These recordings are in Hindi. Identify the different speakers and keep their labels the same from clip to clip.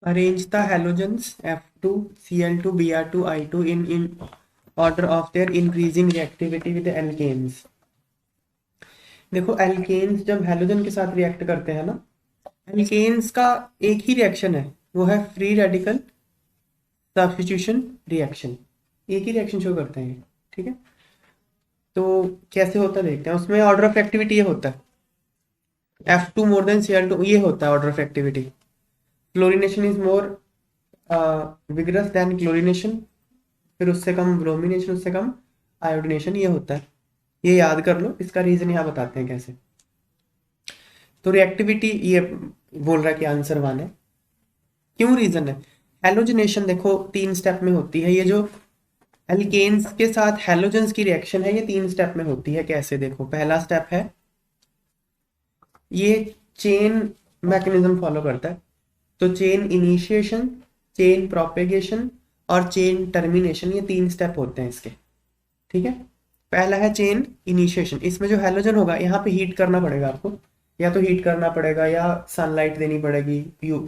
Speaker 1: Arrange the halogens F2, Cl2, Br2, I2 in order of their increasing reactivity with the alkanes। देखो एल्केन्स जब हैलोजन के साथ रिएक्ट करते हैं ना, एल्केन्स का एक ही रिएक्शन है, वो है फ्री रेडिकल सब्स्टिट्यूशन रिएक्शन। एक ही रिएक्शन शो करते हैं, ठीक है। तो कैसे होता है देखते हैं। उसमें ऑर्डर ऑफ एक्टिविटी ये होता है F2 मोर देन Cl2, ये होता है order of activity. Fluorination is more vigorous than chlorination, फिर उससे कम ब्रोमिनेशन, उससे कम आयोडिनेशन, ये होता है। ये याद कर लो, इसका रीजन यहाँ बताते हैं कैसे। तो रिएक्टिविटी ये बोल रहा है कि आंसर 1 है। क्यों रीजन है? हेलोजनेशन देखो 3 स्टेप में होती है। ये जो एल्केन्स के साथ हेलोजेंस की रिएक्शन है, ये 3 स्टेप में होती है। कैसे देखो, पहला स्टेप है ये चेन मैकेनिज्म फॉलो करता है। तो चेन इनिशिएशन, चेन प्रोपेगेशन और चेन टर्मिनेशन, ये 3 स्टेप होते हैं इसके, ठीक है। पहला है चेन इनिशिएशन। इसमें जो हैलोजन होगा, यहाँ पे हीट करना पड़ेगा आपको, या तो हीट करना पड़ेगा या सनलाइट देनी पड़ेगी,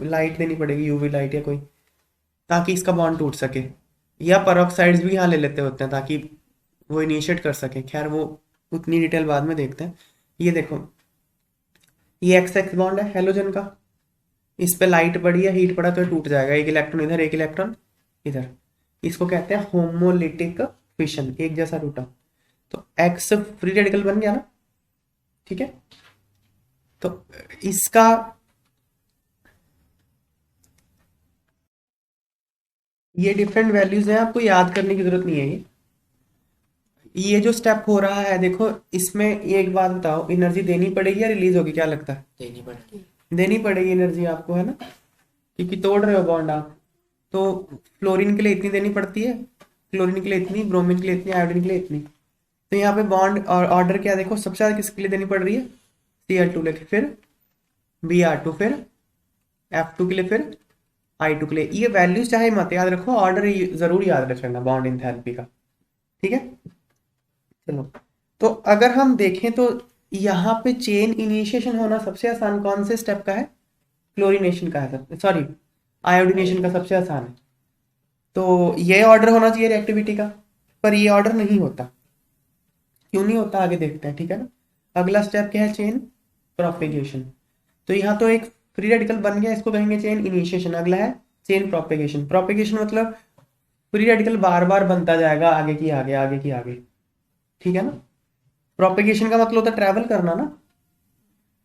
Speaker 1: लाइट देनी पड़ेगी, यूवी लाइट या कोई, ताकि इसका बॉन्ड टूट सके। या पेरोक्साइड्स भी यहाँ ले लेते होते हैं ताकि वो इनिशिएट कर सके। खैर वो उतनी डिटेल बाद में देखते हैं। ये देखो, ये एक्स एक्स बॉन्ड है हैलोजन का, इस पे लाइट पड़ी या हीट पड़ा तो टूट जाएगा। एक इलेक्ट्रॉन इधर, एक इलेक्ट्रॉन इधर। इसको कहते हैं होमोलिटिक फिशन, एक जैसा टूटा। तो एक्स फ्री रेडिकल बन गया ना, ठीक है। तो इसका ये डिफरेंट वैल्यूज हैं, आपको याद करने की जरूरत नहीं है। ये जो स्टेप हो रहा है देखो, इसमें ये एक बात बताओ, एनर्जी देनी पड़ेगी या रिलीज होगी, क्या लगता है?
Speaker 2: देनी पड़ेगी।
Speaker 1: देनी पड़ेगी एनर्जी आपको, है ना, क्योंकि तोड़ रहे हो बॉन्ड आप। तो फ्लोरीन के लिए इतनी देनी पड़ती है, क्लोरीन के लिए इतनी, ब्रोमीन के लिए इतनी, आयोडीन के लिए इतनी। तो यहाँ पे बॉन्ड और ऑर्डर क्या देखो, सबसे ज्यादा किसके लिए देनी पड़ रही है? Cl2 लेके, फिर Br2, फिर F2 के लिए, फिर I2 के लिए। ये वैल्यूज चाहे मत याद रखो, ऑर्डर जरूर याद रखना बॉन्ड इंथैल्पी का, ठीक है। चलो, तो अगर हम देखें तो यहाँ पे चेन इनिशिएशन होना सबसे आसान कौन से स्टेप का है? क्लोरीनेशन का है, सॉरी आयोडीनेशन का सबसे आसान है। तो ये ऑर्डर होना चाहिए रिएक्टिविटी का, पर ये ऑर्डर नहीं होता। क्यों नहीं होता, आगे देखते हैं, ठीक है ना। अगला स्टेप क्या है? Chain propagation. तो यहाँ तो एक फ्री रेडिकल बन गया, इसको कहेंगे चेन इनिशिएशन। अगला है चेन प्रोपेगेशन। प्रोपेगेशन मतलब फ्री रेडिकल बार बार बनता जाएगा, आगे की आगे, आगे की आगे, ठीक है ना। प्रोपेगेशन का मतलब होता है ट्रैवल करना ना।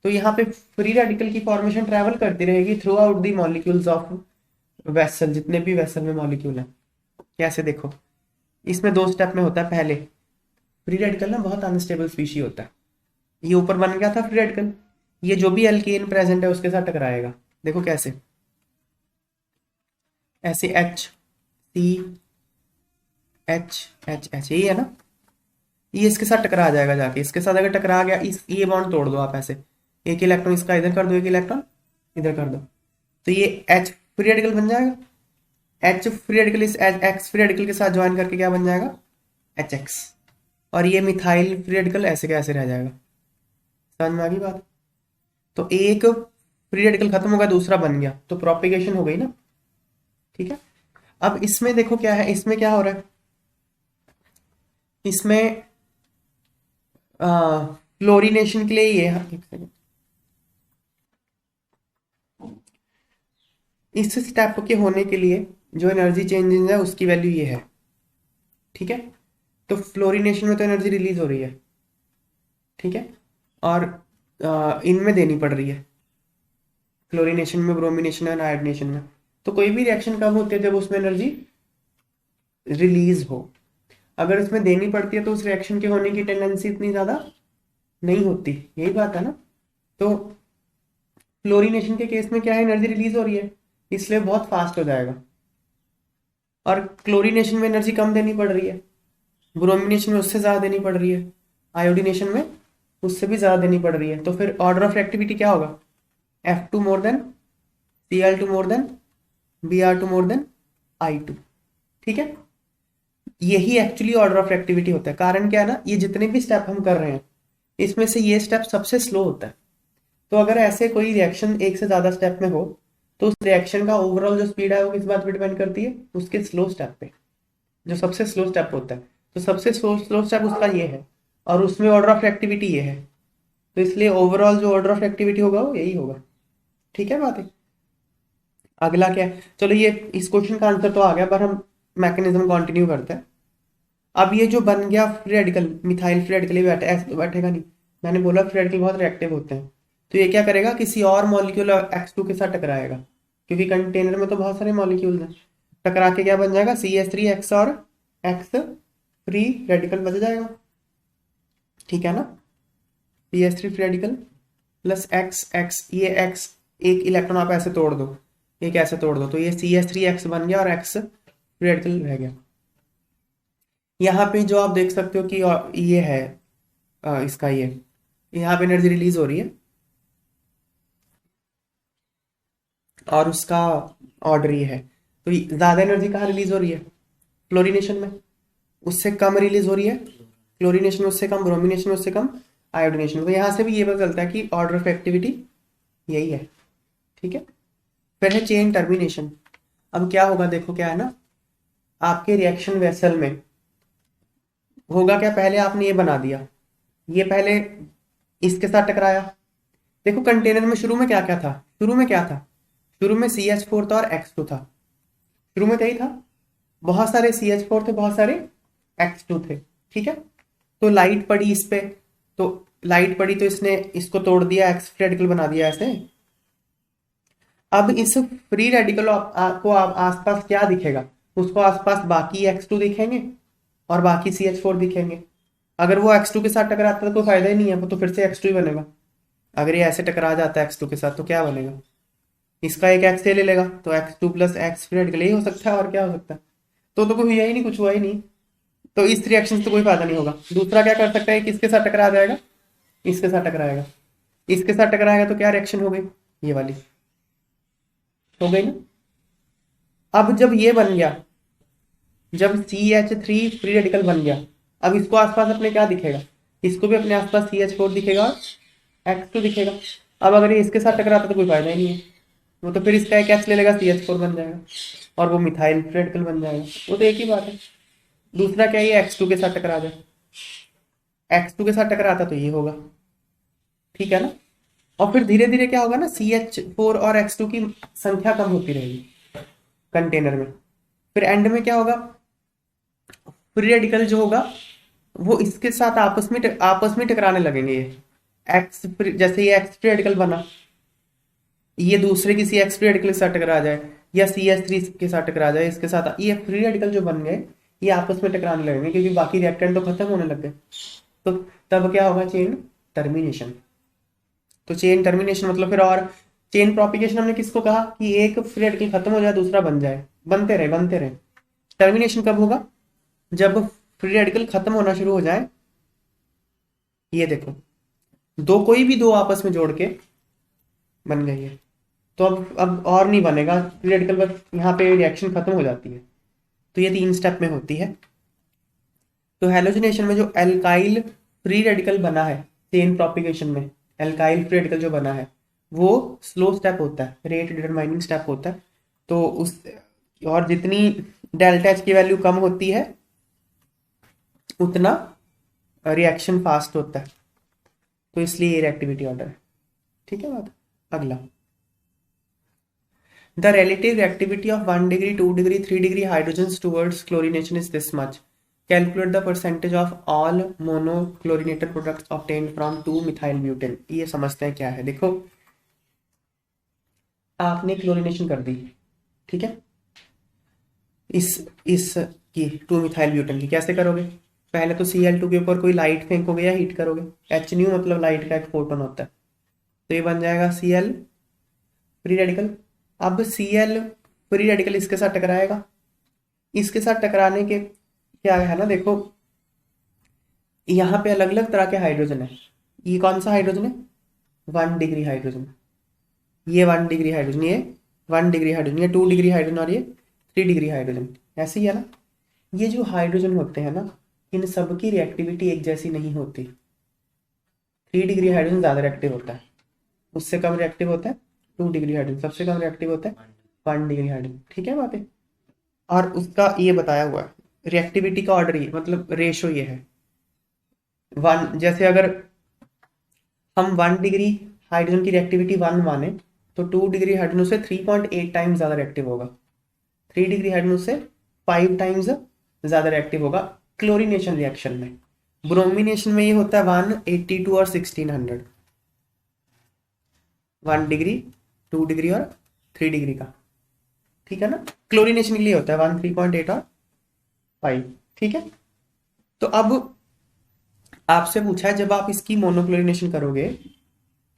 Speaker 1: तो यहाँ पे फ्री रेडिकल की फॉर्मेशन ट्रैवल करती रहेगी through out the molecules of vessel, जितने भी वेसल में मॉलिक्यूल है। कैसे देखो, इसमें 2 स्टेप में होता है। पहले फ्री रेडिकल ना बहुत अनस्टेबल स्पीशी होता है। ये ऊपर बन गया था फ्री रेडिकल, ये जो भी एल्केन प्रेजेंट है उसके साथ टकराएगा। देखो कैसे, ऐसे HCH, यही है ना। ये इसके साथ टकरा जाएगा जाके, इसके साथ अगर टकरा गया, इस ये बॉन्ड तोड़ दो आप ऐसे, एक इलेक्ट्रॉन इसका इधर कर दो, एक इलेक्ट्रॉन इधर कर दो, तो ये H फ्री रेडिकल बन जाएगा। H फ्री रेडिकल इस X फ्री रेडिकल के साथ ज्वाइन करके क्या बन जाएगा? HX। और ये मिथाइल फ्री रेडिकल ऐसे कैसे रह जाएगा? समझ में आ गई बात? तो एक फ्री रेडिकल खत्म हो गया, दूसरा बन गया, तो प्रोपेगेशन हो गई ना, ठीक है। अब इसमें देखो क्या है, इसमें क्या हो रहा है, इसमें क्लोरीनेशन के लिए ये, एक सेकंड, इस स्टेप के होने के लिए जो एनर्जी चेंजेस है उसकी वैल्यू ये है, ठीक है। तो फ्लोरीनेशन में तो एनर्जी रिलीज हो रही है, ठीक है, और इनमें देनी पड़ रही है, क्लोरीनेशन में, ब्रोमिनेशन और आयोडीनेशन में। तो कोई भी रिएक्शन कब होती है? जब उसमें एनर्जी रिलीज हो। अगर इसमें देनी पड़ती है तो उस रिएक्शन के होने की टेंडेंसी इतनी ज्यादा नहीं होती, यही बात है ना। तो फ्लोरीनेशन के केस में क्या है, एनर्जी रिलीज हो रही है, इसलिए बहुत फास्ट हो जाएगा। और क्लोरीनेशन में एनर्जी कम देनी पड़ रही है, ब्रोमिनेशन में उससे ज्यादा देनी पड़ रही है, आयोडीनेशन में उससे भी ज्यादा देनी पड़ रही है। तो फिर ऑर्डर ऑफ रिएक्टिविटी क्या होगा? F2 more than, Cl2 more than, Br2 more than, I2, ठीक है। यही एक्चुअली ऑर्डर ऑफ रिएक्टिविटी होता है। कारण क्या है ना, ये जितने भी स्टेप हम कर रहे हैं इसमें से ये स्टेप सबसे स्लो होता है। तो अगर ऐसे कोई रिएक्शन एक से ज्यादा स्टेप में हो तो उस रिएक्शन का ओवरऑल जो स्पीड है वो किस बात पे डिपेंड करती है, उसके स्लो स्टेप पे, जो सबसे स्लो स्टेप होता है। तो सबसे स्लो स्टेप उसका ये है, और उसमें ऑर्डर ऑफ एक्टिविटी ये है, तो इसलिए ओवरऑल जो ऑर्डर ऑफ एक्टिविटी होगा वो यही होगा। ठीक है बात है। अगला क्या है, चलो ये इस क्वेश्चन का आंसर तो आ गया, पर हम मैकेनिज्म कंटिन्यू करते हैं। अब ये जो बन गया free radical, methyl free radical, ये बैठे ऐसे तो बैठेगा नहीं, मैंने बोला फ्री रेडिकल बहुत रिएक्टिव होते हैं। तो ये क्या करेगा, किसी और मॉलिक्यूल X2 के साथ टकराएगा, क्योंकि कंटेनर में तो बहुत सारे मॉलिक्यूल हैं। टकरा के क्या बन जाएगा, CH3X और X फ्री रेडिकल बच जाएगा। ठीक है ना, CH3 free radical plus X, ये X एक इलेक्ट्रॉन आप ऐसे तोड़ दो, एक ऐसे तोड़ दो, तो ये CH3X बन गया और X फ्री रेडिकल रह गया। यहाँ पे जो आप देख सकते हो कि ये है इसका, ये यहाँ पे एनर्जी रिलीज हो रही है, और उसका ऑर्डर ये है। तो ज्यादा एनर्जी कहाँ रिलीज हो रही है, क्लोरीनेशन में, उससे कम रिलीज हो रही है क्लोरीनेशन में, उससे कम ब्रोमिनेशन में, उससे कम आयोडीनेशन में। तो यहाँ से भी ये पता चलता है कि ऑर्डर ऑफ एक्टिविटी यही है। ठीक है, फिर है चेन टर्मिनेशन। अब क्या होगा, देखो क्या है ना, आपके रिएक्शन वेसल में होगा क्या, पहले आपने ये बना दिया, ये पहले इसके साथ टकराया। देखो कंटेनर में शुरू में क्या क्या था, शुरू में क्या था, शुरू में CH4 था और X2 था, शुरू में यही था, बहुत सारे CH4 थे, बहुत सारे X2 थे। ठीक है, तो लाइट पड़ी इस पे, तो लाइट पड़ी तो इसने इसको तोड़ दिया, एक्स फ्री रेडिकल बना दिया ऐसे। अब इस फ्री रेडिकल को आसपास क्या दिखेगा, उसको आसपास बाकी X2 दिखेंगे और बाकी CH4 दिखेंगे। अगर वो X2 के साथ टकराता है तो कोई फायदा ही नहीं है, वो तो फिर से X2 ही बनेगा। अगर ये ऐसे टकरा जाता है X2 के साथ तो क्या बनेगा, इसका एक X ले लेगा, तो X2 plus X free radical यही हो सकता है, और क्या हो सकता है। तो कोई हुआ ही नहीं, कुछ हुआ ही नहीं, तो इस रिएक्शन से तो कोई फायदा नहीं होगा। दूसरा क्या कर सकता है, किसके साथ टकरा जाएगा, इसके साथ टकराएगा, इसके साथ टकराएगा तो क्या रिएक्शन हो गई, ये वाली हो गई ना। अब जब ये बन गया, जब CH3 फ्री रेडिकल बन गया, अब इसको आसपास अपने क्या दिखेगा, इसको भी अपने आसपास CH4 दिखेगा और X2 दिखेगा। अब अगर ये इसके साथ टकराता तो कोई फायदा ही नहीं है, वो तो फिर इसका एक X ले लेगा, CH4 बन जाएगा और वो मिथाइल फ्री रेडिकल बन जाएगा, वो तो एक ही बात है। दूसरा क्या, ये X2 के साथ टकरा जाए, X2 के साथ टकराता तो ये होगा। ठीक है ना, और फिर धीरे धीरे क्या होगा ना, CH4 और X2 की संख्या कम होती रहेगी कंटेनर में। फिर एंड में क्या होगा, फ्री रेडिकल जो होगा वो इसके साथ आपस में टकराने लगेंगे। ये एक्स, जैसे ये एक्स फ्री रेडिकल बना, ये दूसरे किसी एक्स फ्री रेडिकल के साथ टकरा जाए, या CH3 के साथ टकरा जाए, इसके साथ ये फ्री रेडिकल जो बन गए ये आपस में टकराने लगेंगे, क्योंकि बाकी रिएक्टेंट तो खत्म होने लग गए। तो तब क्या होगा, चेन टर्मिनेशन। तो चेन टर्मिनेशन मतलब फिर, और चेन प्रोपिगेशन हमने किसको कहा, कि एक फ्री रेडिकल खत्म हो जाए दूसरा बन जाए, बनते रहे बनते रहे। टर्मिनेशन कब होगा, जब फ्री रेडिकल खत्म होना शुरू हो जाए। ये देखो, कोई भी दो आपस में जोड़ के बन गई है, तो अब और नहीं बनेगा फ्री रेडिकल, बस यहाँ पे रिएक्शन खत्म हो जाती है। तो ये 3 स्टेप में होती है। तो हेलोजनेशन में जो एल्काइल फ्री रेडिकल बना है, चेन प्रोपिगेशन में एल्काइल फ्री रेडिकल जो बना है वो स्लो स्टेप होता है, रेट डिटरमाइनिंग स्टेप होता है। तो उस, और जितनी डेल्टा एच की वैल्यू कम होती है उतना रिएक्शन फास्ट होता है, तो इसलिए ये रिएक्टिविटी ऑर्डर है। ठीक है बात। अगला, the relative reactivity of 1 degree, 2 degree, 3 degree hydrogens towards chlorination is this much. Calculate the percentage of all monochlorinated products obtained from 2-methyl butane. ये समझते हैं क्या है। देखो आपने क्लोरीनेशन कर दी, ठीक है, इस की 2-methyl butane की कैसे करोगे, पहले तो Cl2 के ऊपर कोई लाइट फेंकोगे या हीट करोगे। HNu मतलब लाइट का एक फोटोन होता है, तो ये बन जाएगा Cl फ्री रेडिकल। अब Cl फ्री रेडिकल इसके साथ टकराएगा, इसके साथ टकराने के क्या है ना, देखो यहाँ पे अलग अलग तरह के हाइड्रोजन है। ये कौन सा हाइड्रोजन है, 1 डिग्री हाइड्रोजन, ये 1 डिग्री हाइड्रोजन, ये 1 डिग्री हाइड्रोजन, ये 2 डिग्री हाइड्रोजन, और ये 3 डिग्री हाइड्रोजन। ऐसे ही है ना, ये जो हाइड्रोजन होते हैं ना, इन सब की रिएक्टिविटी एक जैसी नहीं होती। 3 डिग्री हाइड्रोजन ज्यादा रिएक्टिव होता है, उससे कम रिएक्टिव होता है 2 डिग्री हाइड्रोजन, सबसे कम रिएक्टिव होता है 1 डिग्री हाइड्रोजन। ठीक है बात है। और उसका ये बताया हुआ है रिएक्टिविटी का ऑर्डर, ये मतलब रेशो ये है वन। जैसे अगर हम 1 डिग्री हाइड्रोजन की रिएक्टिविटी 1 माने तो 2 डिग्री हाइड्रोजन से 3.8 टाइम्स ज़्यादा रिएक्टिव होगा, 3 डिग्री हाइड्रोजन से 5 टाइम्स ज़्यादा रिएक्टिव होगा क्लोरीनेशन रिएक्शन में। ब्रोमिनेशन में ये होता है 182 और 1600, 1 डिग्री, 2 डिग्री और 3 डिग्री का। ठीक है ना। क्लोरीनेशन के लिए होता है 1, 3.8 और 5। ठीक है। तो अब आपसे पूछा है जब आप इसकी मोनोक्लोरिनेशन करोगे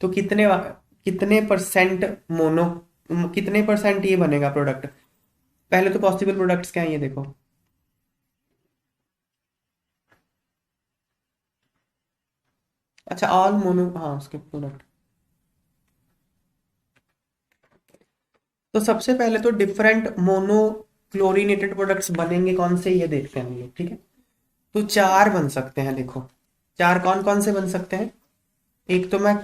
Speaker 1: तो कितने परसेंट मोनो, कितने परसेंट ये बनेगा प्रोडक्ट। पहले तो पॉसिबल प्रोडक्ट्स क्या है ये देखो। अच्छा ऑल मोनो, हाँ उसके प्रोडक्ट। तो सबसे पहले तो डिफरेंट मोनो क्लोरीनेटेड प्रोडक्ट्स बनेंगे कौन से ये देखते हैं हम लोग। ठीक है। तो 4 बन सकते हैं देखो। 4 कौन कौन से बन सकते हैं। एक तो मैं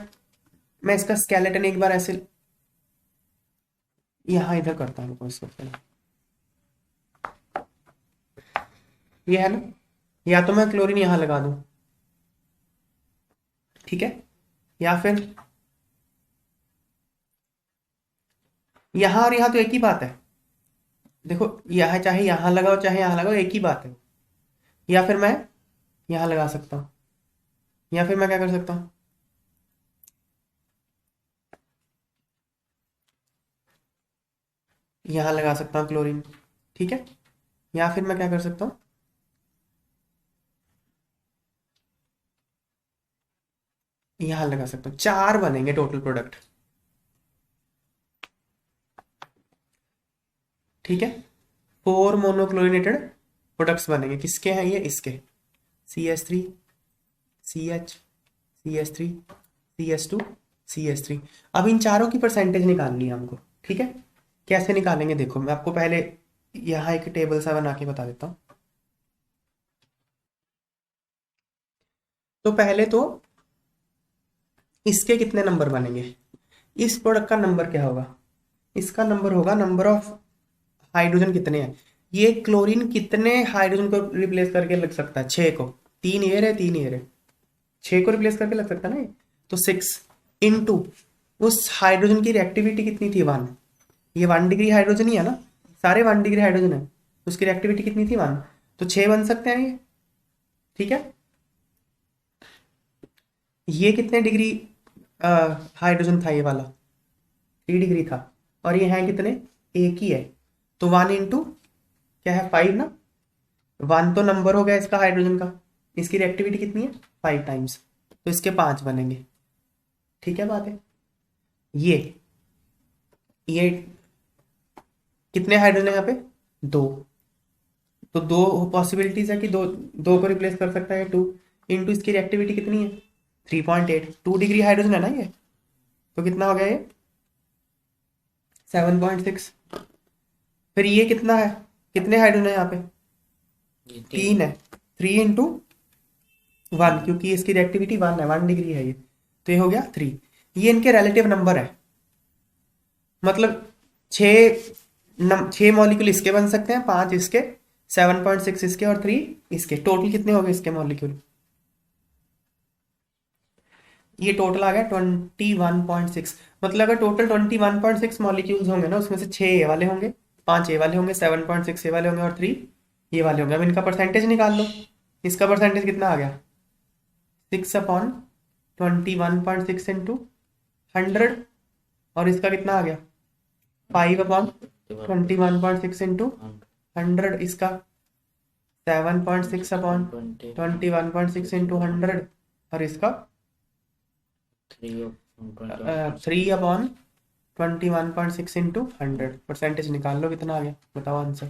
Speaker 1: इसका स्केलेटन एक बार ऐसे यहाँ इधर करता हूँ इसको पहले। ये है ना, या तो मैं क्लोरीन यहाँ लगा दूं, ठीक है, या फिर यहाँ और यहाँ तो एक ही बात है। देखो यह चाहे यहाँ लगाओ चाहे यहाँ लगाओ एक ही बात है। या फिर मैं यहाँ लगा सकता हूँ, या फिर मैं क्या कर सकता हूँ, यहाँ लगा सकता हूँ क्लोरीन। ठीक है। या फिर मैं क्या कर सकता हूँ, यहाँ लगा सकता हूँ। 4 बनेंगे टोटल प्रोडक्ट। ठीक है। 4 मोनोक्लोरिनेटेड प्रोडक्ट्स बनेंगे। किसके हैं ये, इसके CH3 CH CH3 CH2 CH3। अब इन चारों की परसेंटेज निकालनी है हमको। ठीक है। कैसे निकालेंगे देखो, मैं आपको पहले यहाँ एक टेबल सा बना के बता देता हूँ। तो पहले तो इसके कितने नंबर बनेंगे, इस प्रोडक्ट का नंबर क्या होगा, इसका नंबर होगा नंबर ऑफ हाइड्रोजन कितने हैं। ये क्लोरीन कितने हाइड्रोजन को रिप्लेस करके लग सकता है, 6 को। 3 एयर है 3 एयर है, 6 को रिप्लेस करके लग सकता है ना ये। तो 6 इनटू उस हाइड्रोजन की रिएक्टिविटी कितनी थी 1। ये 1 डिग्री हाइड्रोजन ही है ना, सारे 1 डिग्री हाइड्रोजन है, उसकी रिएक्टिविटी कितनी थी 1। तो 6 बन सकते हैं ये। ठीक है। ये कितने डिग्री हाइड्रोजन था, ये वाला 3 डिग्री था, और ये है कितने, एक ही है। तो 1 इंटू क्या है 5 ना, 1 तो नंबर हो गया इसका हाइड्रोजन का, इसकी रिएक्टिविटी कितनी है 5 टाइम्स, तो इसके 5 बनेंगे। ठीक है बात है। ये कितने हाइड्रोजन है यहाँ पे, 2। तो 2 पॉसिबिलिटीज है कि दो दो को रिप्लेस कर सकता है 2 इंटू इसकी रिएक्टिविटी कितनी है 3.8। 2 डिग्री हाइड्रोजन है ना ये, तो कितना हो गया ये 7.6। फिर ये कितना है, कितने हाइड्रोजन है यहाँ पे, 3 है। 3 इंटू 1, क्योंकि इसकी रिएक्टिविटी 1 है, 1 डिग्री है ये, तो ये हो गया 3। ये इनके रिलेटिव नंबर है, मतलब 6 मॉलिक्यूल इसके बन सकते हैं, 5 इसके, 7.6 इसके और 3 इसके। टोटल कितने हो गए इसके मॉलिक्यूल, ये टोटल आ गया 21.6। मतलब अगर टोटल 21.6 मॉलिक्यूल्स होंगे ना, उसमें से 6 ए वाले होंगे, 5 ए वाले होंगे, 7.6 ए वाले होंगे और 3 ये वाले होंगे। अब इनका परसेंटेज निकाल लो। इसका परसेंटेज कितना आ गया 6/21.6 इंटू 100, और इसका कितना आ गया 5/21.6 इंटू 100, इसका 7/6/21.6 इंटू 100, और इसका 3/21.6 इंटू 100। परसेंटेज निकाल लो कितना आ गया, बताओ आंसर।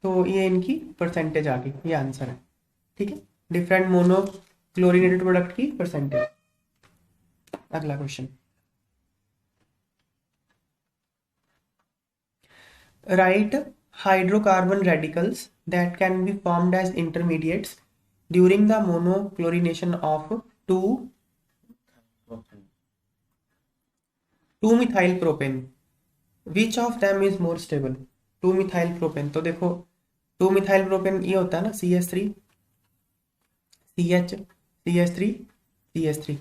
Speaker 1: तो ये इनकी परसेंटेज आ गई, ये आंसर है। ठीक है। डिफरेंट मोनो क्लोरीनेटेड प्रोडक्ट की परसेंटेज। अगला question, right hydrocarbon radicals that can be formed as intermediates during the monochlorination of two two methyl propane which of them is more stable. Two methyl propane, तो देखो टू मिथाइल प्रोपेन ये होता है ना CH3 CH CH3 CH3,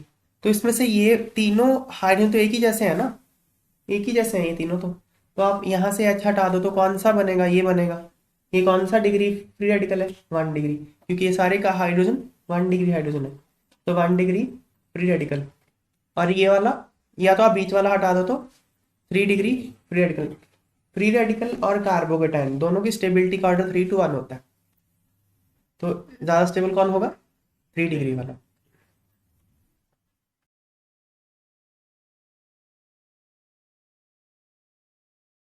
Speaker 1: तो इसमें से ये तीनों हाइड्रोजन तो एक ही जैसे है ना, एक ही जैसे हैं ये तीनों। तो आप यहाँ से H हटा दो तो कौन सा बनेगा, ये बनेगा। ये कौन सा डिग्री फ्री रेडिकल है, 1 डिग्री, क्योंकि ये सारे का हाइड्रोजन 1 डिग्री हाइड्रोजन है, तो 1 डिग्री फ्री रेडिकल। और ये वाला या तो आप बीच वाला हटा दो तो 3 degree free radical. Free radical और कार्बोकेटाइन दोनों की स्टेबिलिटी का ऑर्डर 3 to 1 होता है, तो ज्यादा स्टेबल कौन होगा, 3 डिग्री वाला।